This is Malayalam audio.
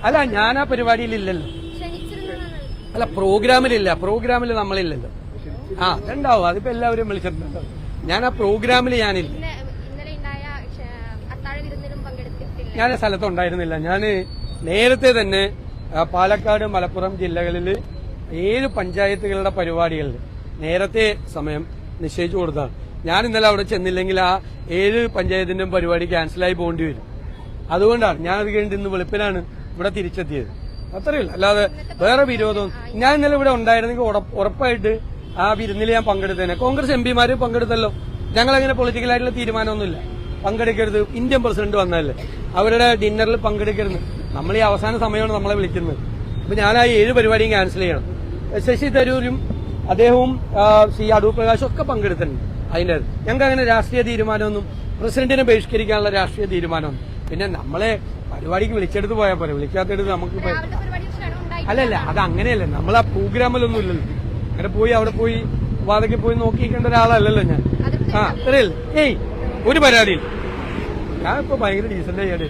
അല്ല ഞാൻ ആ പരിപാടിയിലില്ലല്ലോ. അല്ല പ്രോഗ്രാമിൽ നമ്മളില്ലല്ലോ. ആ അതുണ്ടാവും, അതിപ്പോ എല്ലാവരും വിളിച്ചിട്ടുണ്ടോ. ഞാൻ ആ പ്രോഗ്രാമിൽ ഞാനില്ല, ഞാൻ സ്ഥലത്തുണ്ടായിരുന്നില്ല. ഞാൻ നേരത്തെ തന്നെ പാലക്കാട് മലപ്പുറം ജില്ലകളിൽ 7 പഞ്ചായത്തുകളുടെ പരിപാടികളിൽ നേരത്തെ സമയം നിശ്ചയിച്ചു കൊടുത്താണ്. ഞാൻ ഇന്നലെ അവിടെ ചെന്നില്ലെങ്കിൽ ആ 7 പഞ്ചായത്തിന്റെയും പരിപാടി ക്യാൻസലായി പോകേണ്ടി വരും. അതുകൊണ്ടാണ് ഞാനത് കഴിഞ്ഞിട്ട് ഇന്ന് വെളുപ്പിനാണ് ഇവിടെ തിരിച്ചെത്തിയത്. അത്രയില്ല, അല്ലാതെ വേറെ വിരോധം. ഞാൻ ഇന്നലെ ഇവിടെ ഉണ്ടായിരുന്നെങ്കിൽ ഉറപ്പായിട്ട് ആ വിരുന്നിൽ ഞാൻ പങ്കെടുത്തേനെ. കോൺഗ്രസ് എംപിമാര് പങ്കെടുത്തല്ലോ. ഞങ്ങളങ്ങനെ പൊളിറ്റിക്കലായിട്ടുള്ള തീരുമാനമൊന്നുമില്ല, പങ്കെടുക്കരുത്. ഇന്ത്യൻ പ്രസിഡന്റ് വന്നതല്ലേ, അവരുടെ ഡിന്നറിൽ പങ്കെടുക്കരുത്. നമ്മൾ ഈ അവസാന സമയമാണ് നമ്മളെ വിളിക്കുന്നത്. അപ്പൊ ഞാൻ ആ 7 പരിപാടിയും ക്യാൻസൽ ചെയ്യണം. ശശി തരൂരും അദ്ദേഹവും ശ്രീ അടൂർ പ്രകാശും ഒക്കെ പങ്കെടുത്തിട്ടുണ്ട്. അതിന്റെ ഞങ്ങൾക്ക് അങ്ങനെ രാഷ്ട്രീയ തീരുമാനമൊന്നും, പ്രസിഡന്റിനെ ബഹിഷ്കരിക്കാനുള്ള രാഷ്ട്രീയ തീരുമാനമൊന്നും. പിന്നെ നമ്മളെ പരിപാടിക്ക് വിളിച്ചെടുത്ത് പോയാൽ പോലെ, വിളിക്കാത്തെടുത്ത് നമുക്ക് അല്ലല്ല, അത് അങ്ങനെയല്ലേ. നമ്മൾ ആ പ്രോഗ്രാമിലൊന്നും ഇല്ലല്ലോ. അങ്ങനെ പോയി അവിടെ പോയി വാതൊക്കെ പോയി നോക്കിക്കേണ്ട ഒരാളല്ലല്ലോ ഞാൻ. ആ അത്രയല്ലേ. ഒരു പരാതിയില്ല. ഞാൻ ഇപ്പൊ ഭയങ്കര ഡീസന്റ് ആയിട്ട്